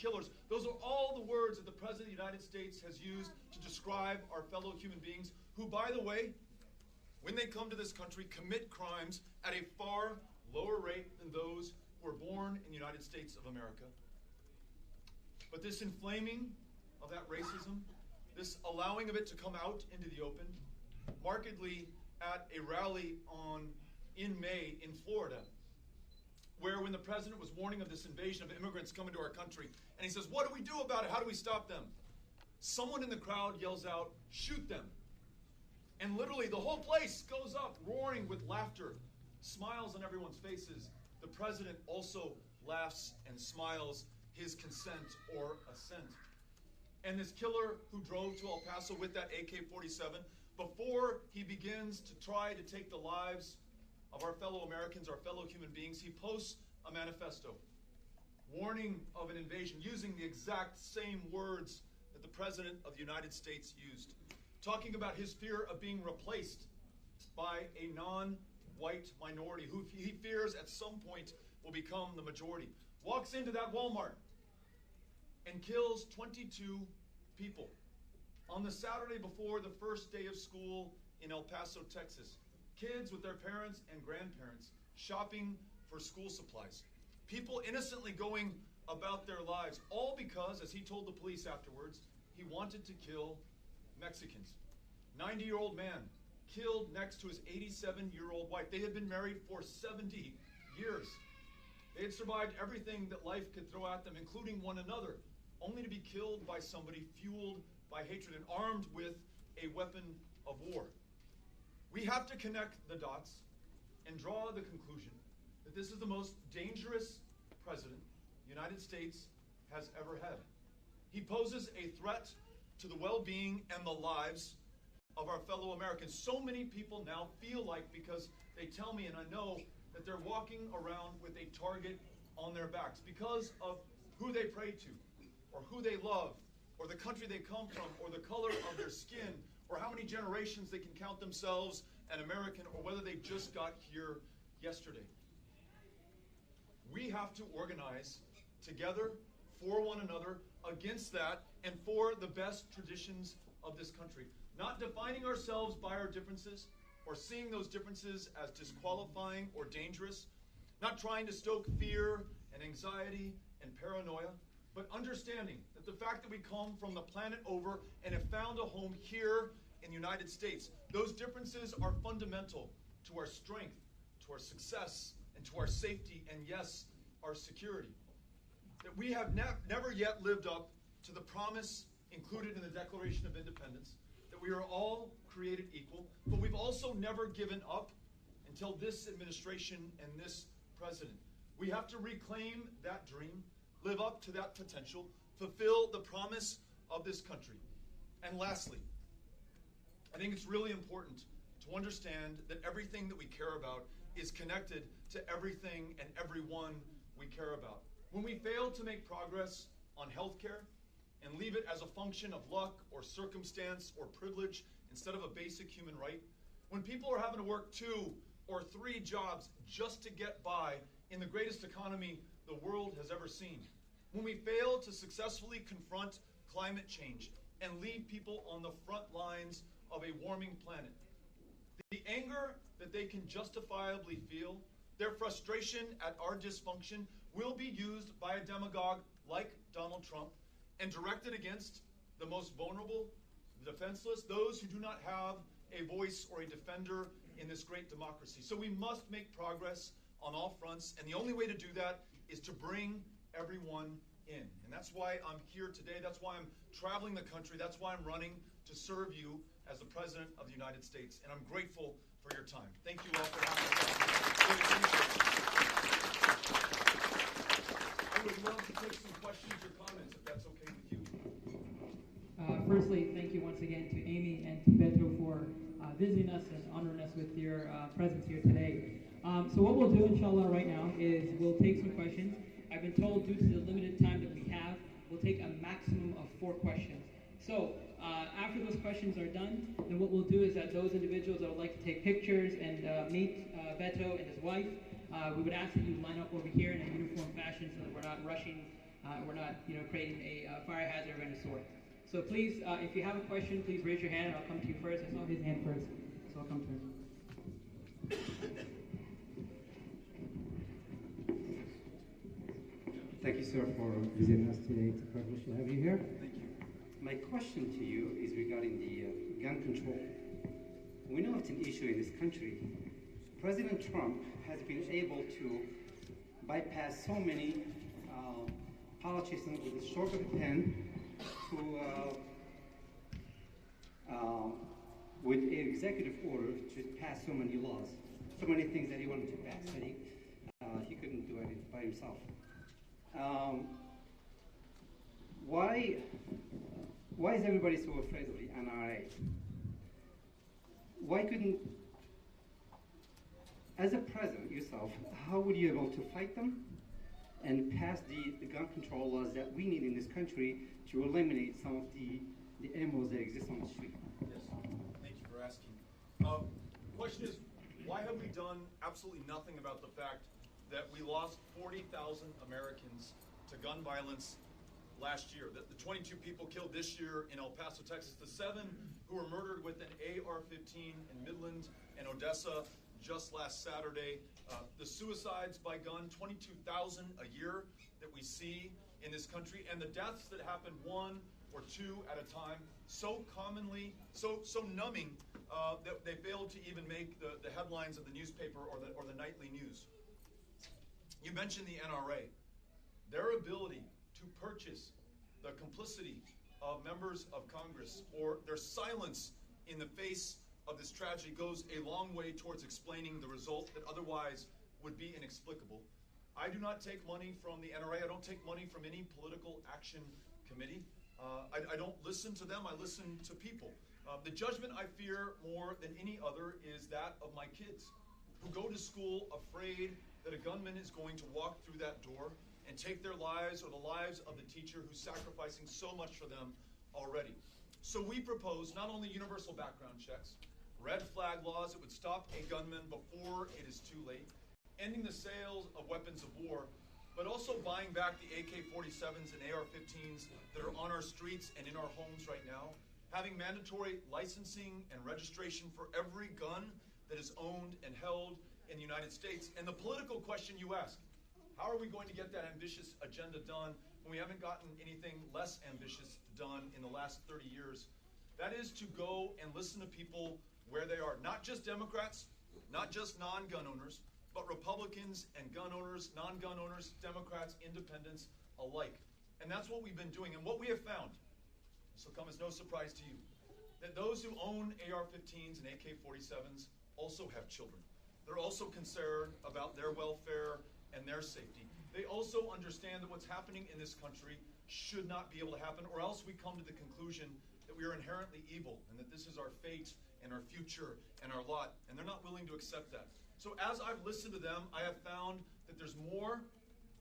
killers. Those are all the words that the President of the United States has used to describe our fellow human beings who, by the way, when they come to this country, commit crimes at a far lower rate than those who were born in the United States of America. But this inflaming of that racism, this allowing of it to come out into the open, markedly at a rally in May in Florida, where when the president was warning of this invasion of immigrants coming to our country, and he says, what do we do about it? How do we stop them? Someone in the crowd yells out, shoot them. And literally the whole place goes up, roaring with laughter, smiles on everyone's faces. The president also laughs and smiles his consent or assent. And this killer who drove to El Paso with that AK-47, before he begins to try to take the lives of our fellow Americans, our fellow human beings, he posts a manifesto warning of an invasion using the exact same words that the President of the United States used, talking about his fear of being replaced by a non-white minority who he fears at some point will become the majority. Walks into that Walmart and kills 22 people on the Saturday before the first day of school in El Paso, Texas. Kids with their parents and grandparents shopping for school supplies. People innocently going about their lives, all because, as he told the police afterwards, he wanted to kill Mexicans. 90-year-old man killed next to his 87-year-old wife. They had been married for 70 years. They had survived everything that life could throw at them, including one another, only to be killed by somebody fueled by hatred and armed with a weapon of war. We have to connect the dots and draw the conclusion that this is the most dangerous president the United States has ever had. He poses a threat to the well-being and the lives of our fellow Americans. So many people now feel like, because they tell me and I know, that they're walking around with a target on their backs because of who they pray to, or who they love, or the country they come from, or the color of their skin, or how many generations they can count themselves an American, or whether they just got here yesterday. We have to organize together for one another against that and for the best traditions of this country. Not defining ourselves by our differences or seeing those differences as disqualifying or dangerous. Not trying to stoke fear and anxiety and paranoia, but understanding that the fact that we come from the planet over and have found a home here in the United States, those differences are fundamental to our strength, to our success, and to our safety, and yes, our security. That we have never yet lived up to the promise included in the Declaration of Independence, that we are all created equal, but we've also never given up until this administration and this president. We have to reclaim that dream, live up to that potential, fulfill the promise of this country. And lastly, I think it's really important to understand that everything that we care about is connected to everything and everyone we care about. When we fail to make progress on healthcare and leave it as a function of luck or circumstance or privilege instead of a basic human right, when people are having to work 2 or 3 jobs just to get by in the greatest economy the world has ever seen, when we fail to successfully confront climate change and leave people on the front lines of a warming planet, the anger that they can justifiably feel, their frustration at our dysfunction, will be used by a demagogue like Donald Trump and directed against the most vulnerable, the defenseless, those who do not have a voice or a defender in this great democracy. So we must make progress on all fronts, and the only way to do that is to bring everyone in. And that's why I'm here today. That's why I'm traveling the country. That's why I'm running to serve you as the President of the United States. And I'm grateful for your time. Thank you all for having me. Really appreciate it. I would love to take some questions or comments if that's okay with you. Firstly, thank you once again to Amy and to Beto for visiting us and honoring us with your presence here today. So what we'll do, inshallah, right now is we'll take some questions. I've been told due to the limited time that we have, we'll take a maximum of 4 questions. So after those questions are done, then what we'll do is that those individuals that would like to take pictures and meet Beto and his wife, we would ask that you line up over here in a uniform fashion so that we're not rushing we're not, creating a fire hazard of any sort. So please, if you have a question, please raise your hand, and I'll come to you first. I saw his hand first, so I'll come to him. Thank you, sir, for visiting us today. It's a privilege to have you here. Thank you. My question to you is regarding the gun control. We know it's an issue in this country. President Trump has been able to bypass so many politicians with a stroke of a pen to, with an executive order, to pass so many laws, so many things that he wanted to pass that he couldn't do it by himself. Why is everybody so afraid of the NRA? Why couldn't, as a president yourself, how would you be able to fight them and pass the gun control laws that we need in this country to eliminate some of the ammos that exist on the street? Yes, thank you for asking. Question is, why have we done absolutely nothing about the fact that we lost 40,000 Americans to gun violence last year? The 22 people killed this year in El Paso, Texas, the 7 who were murdered with an AR-15 in Midland and Odessa just last Saturday. The suicides by gun, 22,000 a year that we see in this country, and the deaths that happen 1 or 2 at a time, so commonly, so numbing that they failed to even make the headlines of the newspaper or the nightly news. You mentioned the NRA. Their ability to purchase the complicity of members of Congress, or their silence in the face of this tragedy, goes a long way towards explaining the result that otherwise would be inexplicable. I do not take money from the NRA. I don't take money from any political action committee. I don't listen to them. I listen to people. The judgment I fear more than any other is that of my kids, who go to school afraid that a gunman is going to walk through that door and take their lives or the lives of the teacher who's sacrificing so much for them already. So we propose not only universal background checks, red flag laws that would stop a gunman before it is too late, ending the sales of weapons of war, but also buying back the AK-47s and AR-15s that are on our streets and in our homes right now, having mandatory licensing and registration for every gun that is owned and held in the United States. And the political question you ask, how are we going to get that ambitious agenda done when we haven't gotten anything less ambitious done in the last 30 years? That is to go and listen to people where they are. Not just Democrats, not just non-gun owners, but Republicans and gun owners, non-gun owners, Democrats, independents alike. And that's what we've been doing. And what we have found, this will come as no surprise to you, that those who own AR-15s and AK-47s also have children. They're also concerned about their welfare and their safety. They also understand that what's happening in this country should not be able to happen, or else we come to the conclusion that we are inherently evil and that this is our fate and our future and our lot, and they're not willing to accept that. So as I've listened to them, I have found that there's more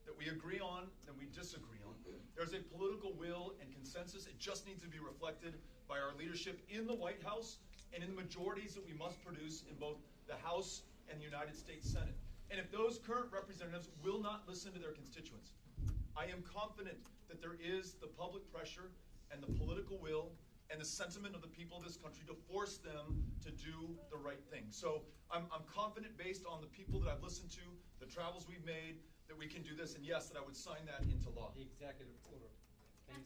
that we agree on than we disagree on. There's a political will and consensus. It just needs to be reflected by our leadership in the White House and in the majorities that we must produce in both the House and the United States Senate. And if those current representatives will not listen to their constituents, I am confident that there is the public pressure and the political will and the sentiment of the people of this country to force them to do the right thing. So I'm confident, based on the people that I've listened to, the travels we've made, that we can do this, and yes, that I would sign that into law. The executive order.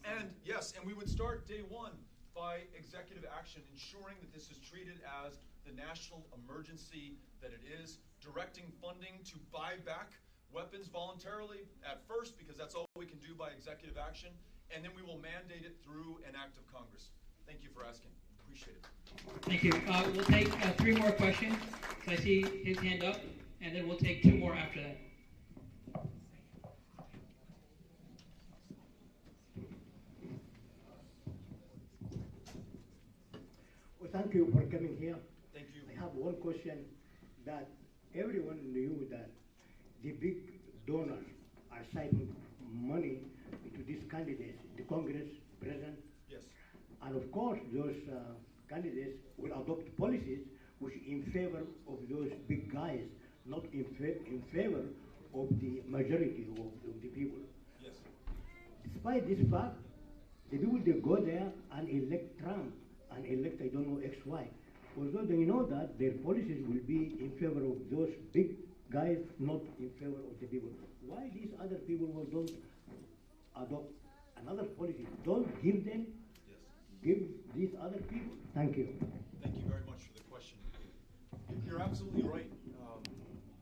And yes, and we would start day one by executive action, ensuring that this is treated as the national emergency that it is, directing funding to buy back weapons voluntarily at first, because that's all we can do by executive action, and then we will mandate it through an act of Congress. Thank you for asking. Appreciate it. Thank you. We'll take 3 more questions. So I see his hand up, and then we'll take 2 more after that. Well, thank you for coming here. Thank you. I have one question, that everyone knew that the big donors are siphoning money into these candidates, the Congress, President. Yes. And of course, those candidates will adopt policies which in favor of those big guys, not in favor of the majority of the people. Yes. despite this fact, the people they go there and elect Trump and elect I don't know XY. Although they know that their policies will be in favor of those big guys, not in favor of the people. Why these other people don't adopt another policy? Don't give them, give these other people. Thank you. Thank you very much for the question. You're absolutely right.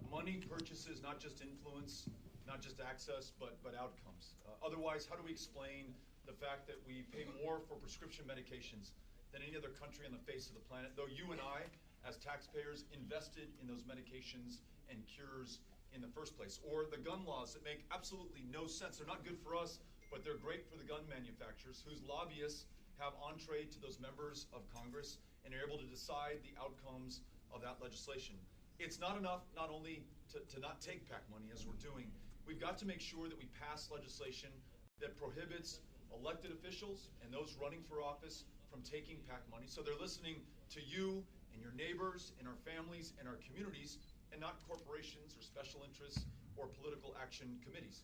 Money purchases not just influence, not just access, but outcomes. Otherwise, how do we explain the fact that we pay more for prescription medications than any other country on the face of the planet, though you and I, as taxpayers, invested in those medications and cures in the first place? Or the gun laws that make absolutely no sense. They're not good for us, but they're great for the gun manufacturers, whose lobbyists have entree to those members of Congress and are able to decide the outcomes of that legislation. It's not enough not only to not take PAC money, as we're doing. We've got to make sure that we pass legislation that prohibits elected officials and those running for office from taking PAC money. So they're listening to you and your neighbors and our families and our communities, and not corporations or special interests or political action committees.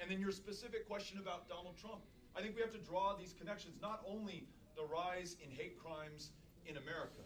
And then your specific question about Donald Trump. I think we have to draw these connections, not only the rise in hate crimes in America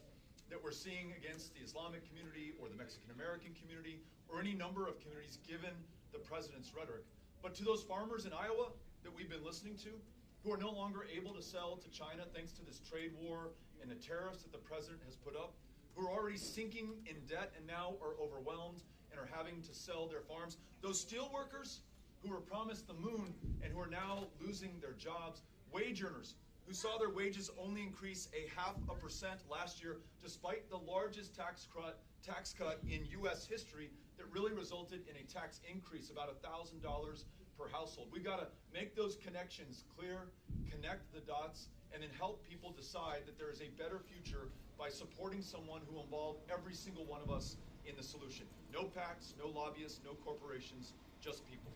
that we're seeing against the Islamic community or the Mexican American community or any number of communities given the president's rhetoric, but to those farmers in Iowa that we've been listening to, who are no longer able to sell to China thanks to this trade war and the tariffs that the president has put up, who are already sinking in debt and now are overwhelmed and are having to sell their farms. Those steel workers who were promised the moon and who are now losing their jobs. Wage earners who saw their wages only increase 0.5% last year, despite the largest tax cut in U.S. history that really resulted in a tax increase, about $1,000 per household. We've got to make those connections clear, connect the dots, and then help people decide that there is a better future by supporting someone who will involve every single one of us in the solution. No PACs, no lobbyists, no corporations, just people.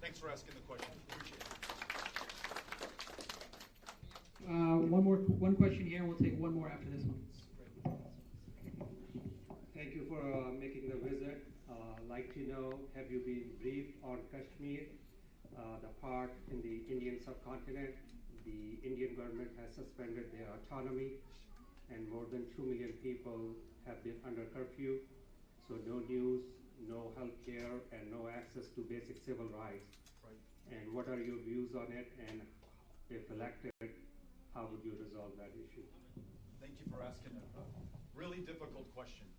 Thanks for asking the question. Appreciate it. One question here, and we'll take one more after this one. Thank you for making the visit. Like to know, have you been briefed on Kashmir, the part in the Indian subcontinent? The Indian government has suspended their autonomy, and more than 2 million people have been under curfew. So no news, no health care, and no access to basic civil rights. Right. And what are your views on it? And if elected, how would you resolve that issue? Thank you for asking a really difficult question.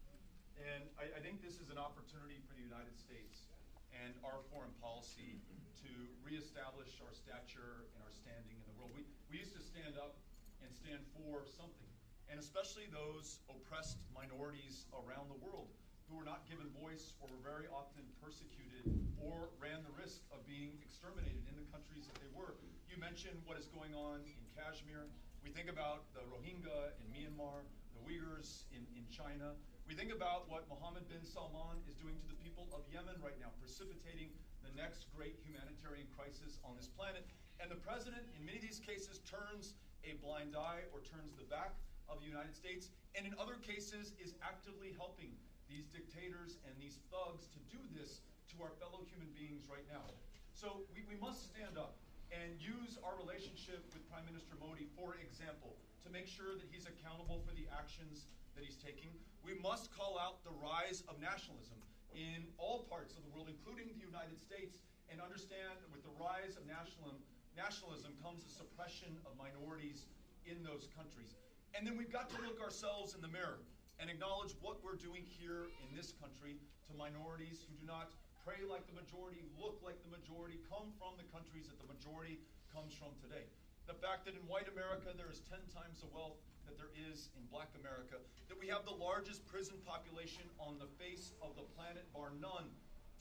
And I think this is an opportunity for the United States and our foreign policy to reestablish our stature and our standing in the world. We used to stand up and stand for something, and especially those oppressed minorities around the world who were not given voice or were very often persecuted or ran the risk of being exterminated in the countries that they were. You mentioned what is going on in Kashmir. We think about the Rohingya in Myanmar, the Uyghurs in China. We think about what Mohammed bin Salman is doing to the people of Yemen right now, precipitating the next great humanitarian crisis on this planet. And the president, in many of these cases, turns a blind eye or turns the back of the United States, and in other cases is actively helping these dictators and these thugs to do this to our fellow human beings right now. So we must stand up and use our relationship with Prime Minister Modi, for example, to make sure that he's accountable for the actions that he's taking. We must call out the rise of nationalism in all parts of the world, including the United States, and understand with the rise of nationalism comes the suppression of minorities in those countries. And then we've got to look ourselves in the mirror and acknowledge what we're doing here in this country to minorities who do not pray like the majority, look like the majority, come from the countries that the majority comes from today. The fact that in white America there is 10 times the wealth that there is in black America, that we have the largest prison population on the face of the planet, bar none,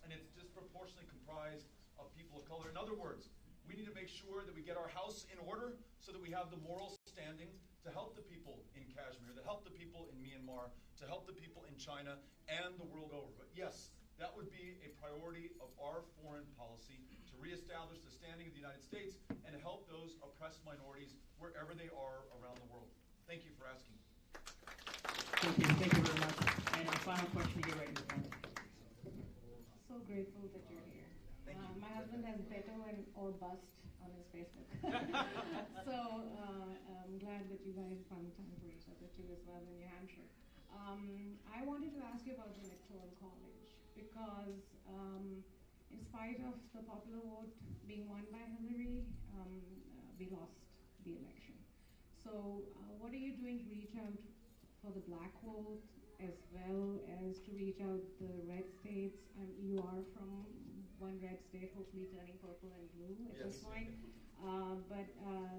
and it's disproportionately comprised of people of color. In other words, we need to make sure that we get our house in order so that we have the moral standing to help the people in Kashmir, to help the people in Myanmar, to help the people in China and the world over. But yes, that would be a priority of our foreign policy, to reestablish the standing of the United States and to help those oppressed minorities wherever they are around the world. Thank you for asking. Thank you very much. And a final question to get right in front. So grateful that you're here. Thank you. My husband has Beto or bust on on his Facebook. So I'm glad that you guys found time for each other too as well in New Hampshire. I wanted to ask you about the Electoral College because in spite of the popular vote being won by Hillary, we lost the election. So what are you doing to reach out for the black vote as well as to reach out the red states? You are from one red state, hopefully turning purple and blue at this point. But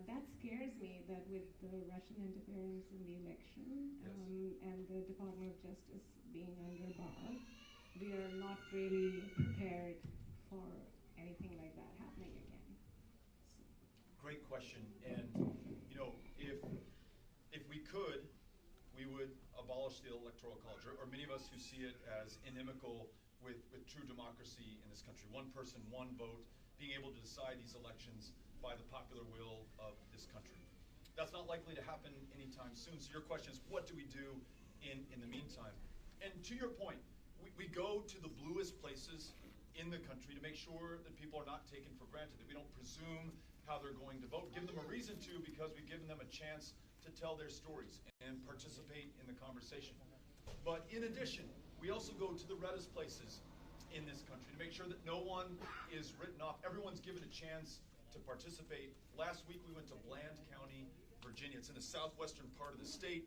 that scares me that with the Russian interference in the election and the Department of Justice being under bar, we are not really prepared for anything like that happening again. Great question. And, you know, if we could, we would abolish the Electoral College, or many of us who see it as inimical with true democracy in this country. One person, one vote, being able to decide these elections by the popular will of this country. That's not likely to happen anytime soon. So your question is, what do we do in the meantime? And to your point, we go to the bluest places in the country to make sure that people are not taken for granted, that we don't presume how they're going to vote. Give them a reason to, because we've given them a chance to tell their stories and participate in the conversation. But in addition, we also go to the reddest places in this country to make sure that no one is written off. Everyone's given a chance to participate. Last week we went to Bland County, Virginia. It's in the southwestern part of the state,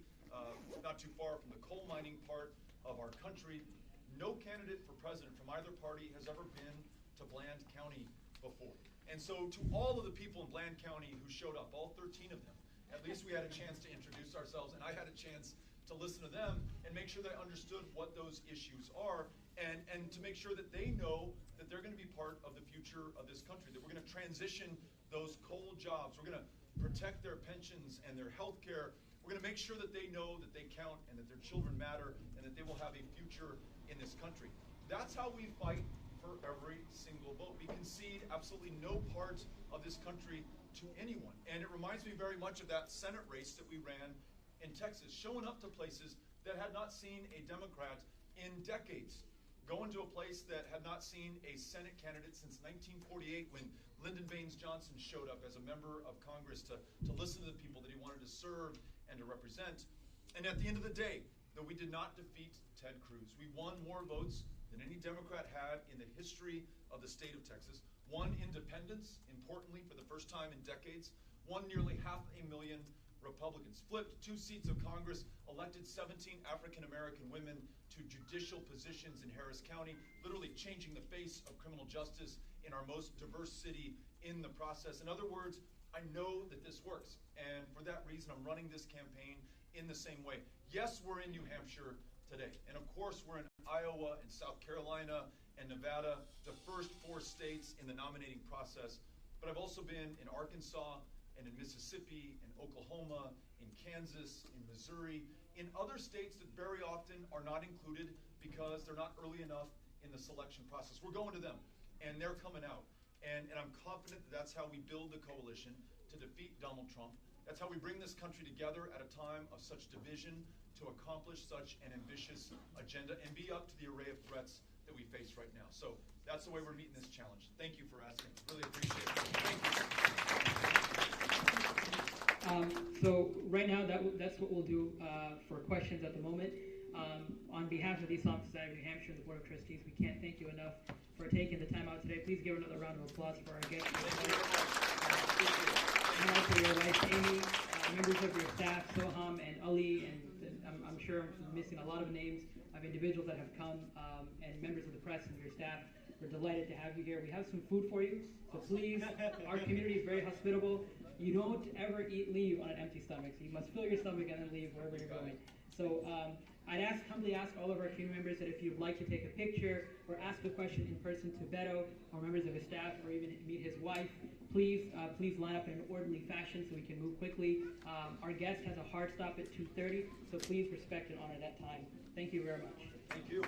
not too far from the coal mining part of our country. No candidate for president from either party has ever been to Bland County before. And so to all of the people in Bland County who showed up, all 13 of them, at least we had a chance to introduce ourselves, and I had a chance to listen to them and make sure they understood what those issues are, and to make sure that they know that they're going to be part of the future of this country, that we're going to transition those coal jobs, we're going to protect their pensions and their health care, we're going to make sure that they know that they count and that their children matter and that they will have a future in this country. That's how we fight for every single vote. We concede absolutely no part of this country to anyone. And it reminds me very much of that Senate race that we ran in Texas, showing up to places that had not seen a Democrat in decades, going to a place that had not seen a Senate candidate since 1948 when Lyndon Baines Johnson showed up as a member of Congress to listen to the people that he wanted to serve and to represent. And at the end of the day, though we did not defeat Ted Cruz, we won more votes than any Democrat had in the history of the state of Texas, won independents, importantly, for the first time in decades, won nearly 500,000 Republicans, flipped 2 seats of Congress, elected 17 African-American women to judicial positions in Harris County, literally changing the face of criminal justice in our most diverse city in the process. In other words, I know that this works, and for that reason, I'm running this campaign in the same way. Yes, we're in New Hampshire today, and of course, we're in Iowa and South Carolina and Nevada, the first 4 states in the nominating process, but I've also been in Arkansas and in Mississippi, in Oklahoma, in Kansas, in Missouri, in other states that very often are not included because they're not early enough in the selection process. We're going to them, and they're coming out. And I'm confident that that's how we build the coalition to defeat Donald Trump. That's how we bring this country together at a time of such division to accomplish such an ambitious agenda and be up to the array of threats that we face right now. So that's the way we're meeting this challenge. Thank you for asking. Really appreciate it. Thank you. So right now, that's what we'll do for questions at the moment. On behalf of the Islamic Society of New Hampshire and the Board of Trustees, we can't thank you enough for taking the time out today. Please give another round of applause for our guests. And also your wife, Amy, members of your staff, Soham and Ali, and I'm sure I'm missing a lot of names of individuals that have come, and members of the press and your staff. We're delighted to have you here. We have some food for you, so please, our community is very hospitable. You don't ever leave on an empty stomach, so you must fill your stomach and then leave wherever you're going. So I'd humbly ask all of our community members that if you'd like to take a picture or ask a question in person to Beto or members of his staff or even meet his wife, please line up in an orderly fashion so we can move quickly. Our guest has a hard stop at 2:30, so please respect and honor that time. Thank you very much. Thank you.